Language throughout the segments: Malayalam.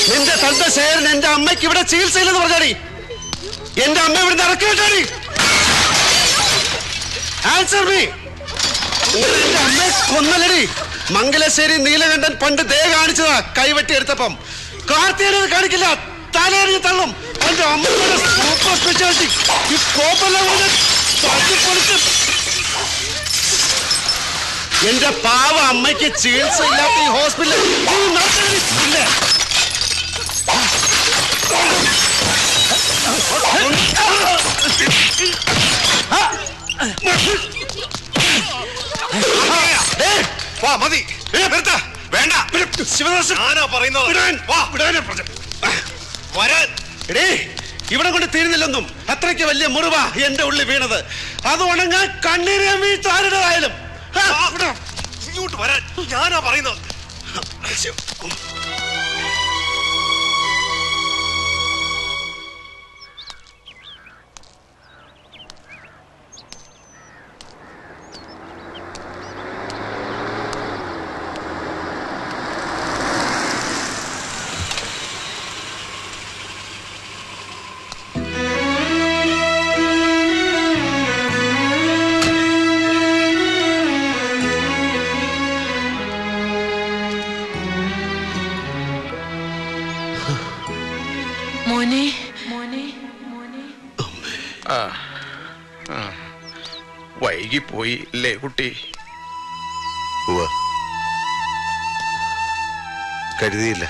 നിന്റെ തന്റെ ശേരൻ എന്റെ അമ്മയ്ക്ക് ഇവിടെ ചികിത്സയില്ലെന്ന് പറഞ്ഞാടി. എന്റെ അമ്മ ഇവിടെ ഇറക്കി വിട്ടാടി. Answer me. എന്റെ അമ്മയെ കൊന്നലടി. മംഗലശ്ശേരി നീലകണ്ഠൻ പണ്ട് ദേ കാണിച്ചതാ കൈവെട്ടി എടുത്തപ്പം. കാർത്തികേയനത് കാണിക്കില്ല, തലയെറിഞ്ഞ് തള്ളും. എന്റെ അമ്മയുടെ സൂപ്പർ സ്പെഷ്യാലിറ്റി ഈ കോപ്പെല്ലാം പൊളിച്ച്. എന്റെ പാവ അമ്മയ്ക്ക് ചികിത്സ ഇല്ലാത്ത ഈ ഹോസ്പിറ്റലിൽ ഇല്ലേ? മതി വേണ്ട. ഇവിടെ കൊണ്ട് തീരുന്നില്ലെന്നും അത്രയ്ക്ക് വലിയ മുറിവാ എന്റെ ഉള്ളിൽ വീണത്. അത് ഉണങ്ങാൻ കണ്ണീരെ വീഴ്ച ആരുടേതായാലും ഇങ്ങോട്ട് വരാൻ ഞാനാ പറയുന്നത്. വൈകിപ്പോയി അല്ലേ കുട്ടി? കരുതിയില്ല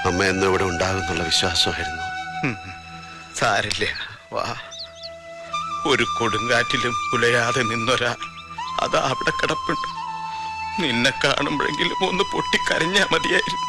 അമ്മ എന്നും ഇവിടെ ഉണ്ടാകുന്നുള്ള വിശ്വാസമായിരുന്നു. സാരില്ല, വാ. ഒരു കൊടുങ്കാറ്റിലും കുലയാതെ നിന്നൊരാ അതാ അവിടെ കിടപ്പുണ്ട്. നിന്നെ കാണുമ്പോഴെങ്കിലും ഒന്ന് പൊട്ടിക്കരഞ്ഞാ മതിയായിരുന്നു.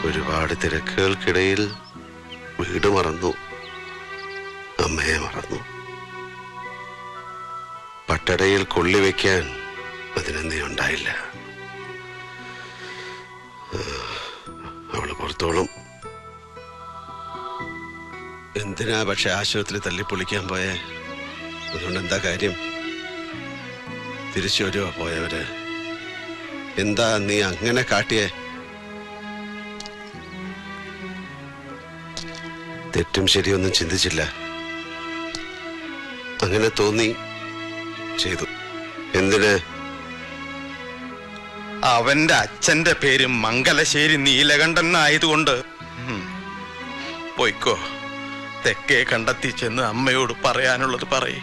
ഒരുപാട് തിരക്കുകൾക്കിടയിൽ വീട് മറന്നു, അമ്മയെ മറന്നു. പട്ടടയിൽ കൊള്ളിവെക്കാൻ അതിനെന്തേ ഉണ്ടായില്ല. അവള് പുറത്തോളം എന്തിനാ പക്ഷെ ആശുപത്രി തല്ലിപ്പൊളിക്കാൻ പോയേ? അതുകൊണ്ട് എന്താ കാര്യം? തിരിച്ചു വരുവോ പോയവര്? എന്താ നീ അങ്ങനെ കാട്ടിയേ? തെറ്റും ശരിയൊന്നും ചിന്തിച്ചില്ല. അങ്ങനെ തോന്നി ചെയ്തു. എന്തിന്? അവന്റെ അച്ഛന്റെ പേര് മംഗലശ്ശേരി നീലകണ്ഠൻ ആയതുകൊണ്ട് പോയിക്കോ. തെക്കേ കണ്ടെത്തി ചെന്ന് അമ്മയോട് പറയാനുള്ളത് പറയേ.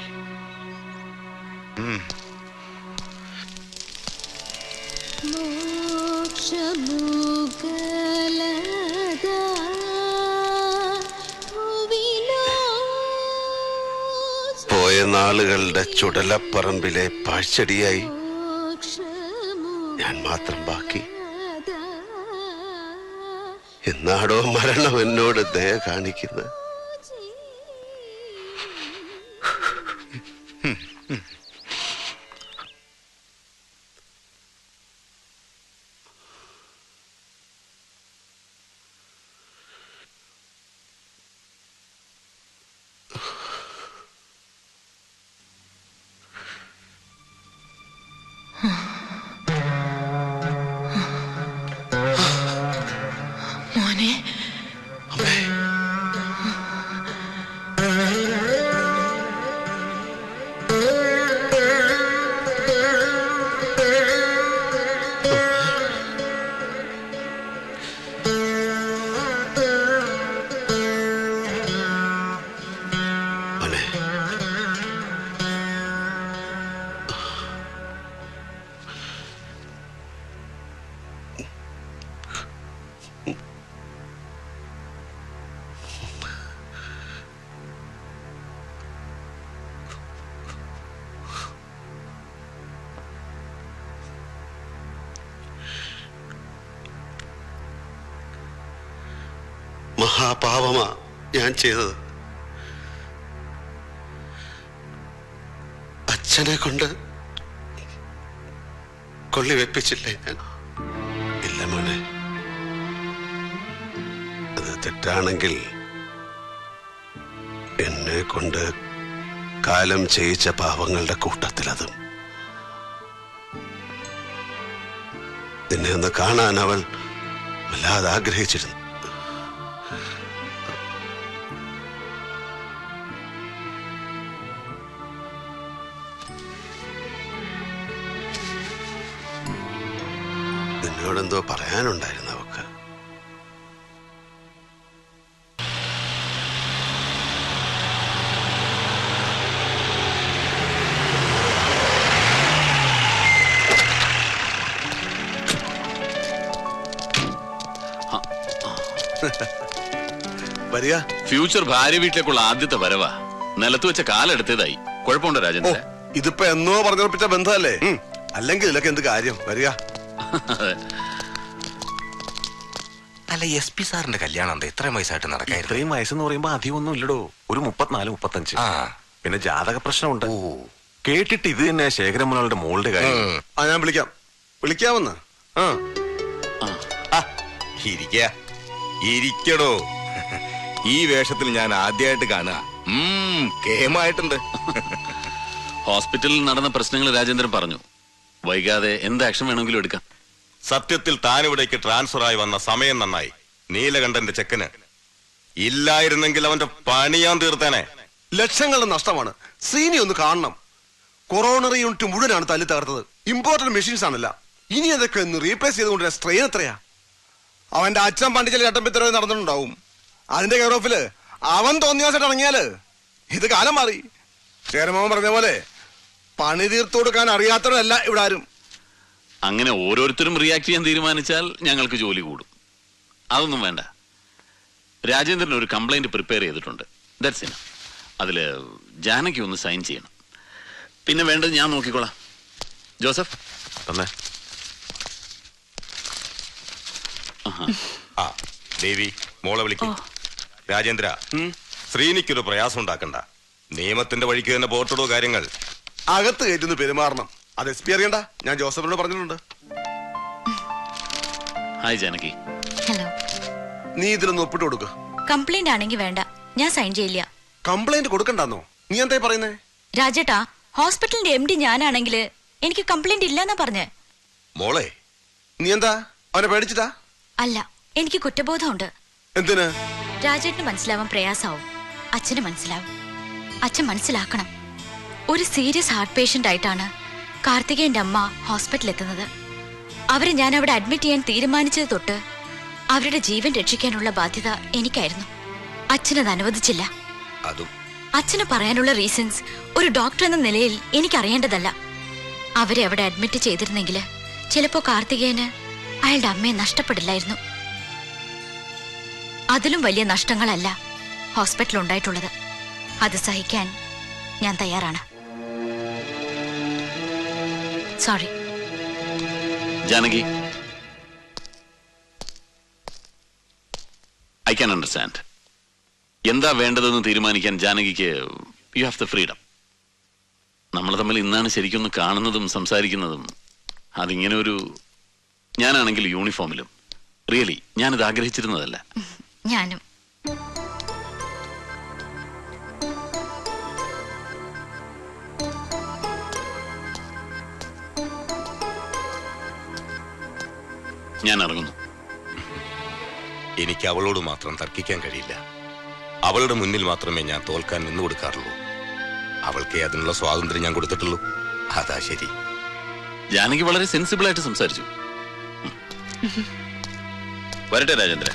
പോയ നാളുകളുടെ ചുടലപ്പറമ്പിലെ പാഴ്ചെടിയായി ഞാൻ മാത്രം ബാക്കി. എന്നാടോ മരണം എന്നോട് ദയ കാണിക്കുന്നത്? മഹാപാപമാ ഞാൻ ചെയ്തത്. അച്ഛനെ കൊണ്ട് കൊള്ളി വെപ്പിച്ചില്ലേ ഞാൻ? ഇല്ല മോനെ, അത് തെറ്റാണെങ്കിൽ എന്നെ കൊണ്ട് കാലം ചെയ്യിച്ച പാവങ്ങളുടെ കൂട്ടത്തിലതും. നിന്നെ ഒന്ന് കാണാൻ അവൾ വല്ലാതെ ആഗ്രഹിച്ചിരുന്നു. നിന്നോടെന്തോ പറയാനുണ്ടായിരുന്നു അവക്ക്. വരിക. ഫ്യൂച്ചർ ഭാര്യ വീട്ടിലേക്കുള്ള ആദ്യത്തെ വരവാ. നിലത്ത് വെച്ച കാലെടുത്തതായി. കുഴപ്പമുണ്ടോ രാജേന്ദ്ര? ഇതിപ്പോ എന്നോ പറഞ്ഞുറപ്പിച്ച ബന്ധമല്ലേ? അല്ലെങ്കിൽ ഇതിലൊക്കെ എന്ത് കാര്യം? വരിക. അല്ല, SP സാറിന്റെ കല്യാണം എന്താ ഇത്രയും വയസ്സായിട്ട് നടക്കാൻ? ഇത്രയും വയസ്സെന്ന് പറയുമ്പോ അധികം ഒന്നും ഇല്ലടോ, ഒരു 34-35. പിന്നെ ജാതക പ്രശ്നമുണ്ട്. കേട്ടിട്ട് ഇത് തന്നെ ശേഖരമുനാളുടെ മോളുടെ കാര്യം. ഞാൻ വിളിക്കാമെന്ന്. ഇരിക്കടോ. ഈ വേഷത്തിൽ ഞാൻ ആദ്യമായിട്ട് കാണുക. കേമായിട്ടുണ്ട്. ഹോസ്പിറ്റലിൽ നടന്ന പ്രശ്നങ്ങൾ രാജേന്ദ്രൻ പറഞ്ഞു. വൈകാതെ എന്ത് ആക്ഷൻ വേണമെങ്കിലും എടുക്കാം. സത്യത്തിൽ താനിവിടേക്ക് ട്രാൻസ്ഫർ ആയി വന്ന സമയം നന്നായി. നീലകണ്ഠന്റെ ചെക്കന് ഇല്ലായിരുന്നെങ്കിൽ അവന്റെ പണി ഞാൻ തീർത്തേനെ. ലക്ഷങ്ങളുടെ നഷ്ടമാണ്. ശ്രീനി ഒന്ന് കാണണം. കൊറോണറി യൂണിറ്റ് മുഴുവനാണ് തല്ലി തകർത്തത്. ഇമ്പോർട്ടന്റ് മെഷീൻസ് ആണല്ല. ഇനി അതൊക്കെ ഒന്ന് റീപ്ലേസ് ചെയ്തുകൊണ്ടിരുന്ന സ്ട്രെയിൻ എത്രയാ? അവന്റെ അച്ഛൻ പണ്ടിച്ചിൽ ചട്ടമ്പിത്തരവ് നടന്നിട്ടുണ്ടാവും. അതിന്റെ കെയർ ഓഫില് അവൻ തോന്നിയാസായിട്ട് ഇറങ്ങിയാല് ഇത് കാലം മാറി. ചേരമാവൻ പറഞ്ഞ പോലെ പണി തീർത്തു കൊടുക്കാൻ അറിയാത്തവരല്ല ഇവിടെ ആരും. അങ്ങനെ ഓരോരുത്തരും റിയാക്ട് ചെയ്യാൻ തീരുമാനിച്ചാൽ ഞങ്ങൾക്ക് ജോലി കൂടും. അതൊന്നും വേണ്ട. രാജേന്ദ്രൻ ഒരു കംപ്ലൈന്റ് പ്രിപ്പയർ ചെയ്തിട്ടുണ്ട്. That's enough. അതില് ജാനകി ഒന്ന് സൈൻ ചെയ്യണം. പിന്നെ വേണ്ടത് ഞാൻ നോക്കിക്കോളാം. ജോസഫ് തന്നെ. ദേവി, മോളെ വിളിക്കും. രാജേന്ദ്ര, ശ്രീനിക്കൊരു പ്രയാസം ഉണ്ടാക്കണ്ട. നിയമത്തിന്റെ വഴിക്ക് തന്നെ പോർട്ടിടോ കാര്യങ്ങൾ. അകത്ത് കയറ്റുന്നു പെരുമാറണം. അത് SP അറിയണ്ട. ഞാൻ ജോസഫിനോട് പറഞ്ഞിട്ടുണ്ട്. ഹായ് ജാനകി. ഹലോ. നീ ഇതിലൊന്ന് ഒപ്പിട്ട് കൊടുക്ക. കംപ്ലൈന്റ് ആണെങ്കിൽ വേണ്ട, ഞാൻ സൈൻ ചെയ്യില്ല. കംപ്ലൈന്റ് കൊടുക്കണ്ടെന്നോ? നീ എന്തായി പറയുന്നേ? രാജേട്ടാ, ഹോസ്പിറ്റലിന്റെ MD ഞാനാണെങ്കിൽ എനിക്ക് കംപ്ലൈന്റ് ഇല്ലെന്നാ പറഞ്ഞേ. മോളെ, നീ എന്താ അവനെ പേടിച്ചിട്ടാ? അല്ല, എനിക്ക് കുറ്റബോധമുണ്ട്. എന്തിന്? രാജേട്ടന് മനസ്സിലാവാൻ പ്രയാസാവും, അച്ഛന് മനസ്സിലാവും. അച്ഛൻ മനസ്സിലാക്കണം. ഒരു സീരിയസ് ഹാർട്ട് പേഷ്യന്റ് ആയിട്ടാണ് കാർത്തികേയന്റെ അമ്മ ഹോസ്പിറ്റലിൽ എത്തുന്നത്. അവരെ ഞാൻ അവിടെ അഡ്മിറ്റ് ചെയ്യാൻ തീരുമാനിച്ചത് തൊട്ട് അവരുടെ ജീവൻ രക്ഷിക്കാനുള്ള ബാധ്യത എനിക്കായിരുന്നു. അച്ഛനത് അനുവദിച്ചില്ല. അച്ഛന് പറയാനുള്ള റീസൺസ് ഒരു ഡോക്ടർ എന്ന നിലയിൽ എനിക്കറിയേണ്ടതല്ല. അവരെ അവിടെ അഡ്മിറ്റ് ചെയ്തിരുന്നെങ്കിൽ ചിലപ്പോ കാർത്തികേയന് അയാളുടെ അമ്മയെ നഷ്ടപ്പെടില്ലായിരുന്നു. അതിലും വലിയ നഷ്ടങ്ങളല്ല ഹോസ്പിറ്റലിൽ ഉണ്ടായിട്ടുള്ളത്. അത് സഹിക്കാൻ ഞാൻ തയ്യാറാണ്. Sorry. Janaki, I can understand. എന്താ വേണ്ടതെന്ന് തീരുമാനിക്കാൻ ജാനകിക്ക് യു ഹാവ് ദ ഫ്രീഡം. നമ്മൾ തമ്മിൽ ഇന്നാണ് ശരിക്കൊന്ന് കാണുന്നതും സംസാരിക്കുന്നതും. അതിങ്ങനെ ഒരു, ഞാനാണെങ്കിൽ യൂണിഫോമിലും. റിയലി ഞാനിത് ആഗ്രഹിച്ചിരുന്നതല്ല. ഞാനും. ഞാൻ ഇറങ്ങുന്നു. എനിക്ക് അവളോട് മാത്രം തർക്കിക്കാൻ കഴിയില്ല. അവളുടെ മുന്നിൽ മാത്രമേ ഞാൻ തോൽക്കാൻ നിന്നു കൊടുക്കാറുള്ളൂ. അവൾക്ക് അതിനുള്ള സ്വാതന്ത്ര്യം ഞാൻ കൊടുത്തിട്ടുള്ളൂ. അതാ ശരി. ജാനകി വളരെ സെൻസിബിൾ ആയിട്ട് സംസാരിച്ചു. വരട്ടെ രാജേന്ദ്ര.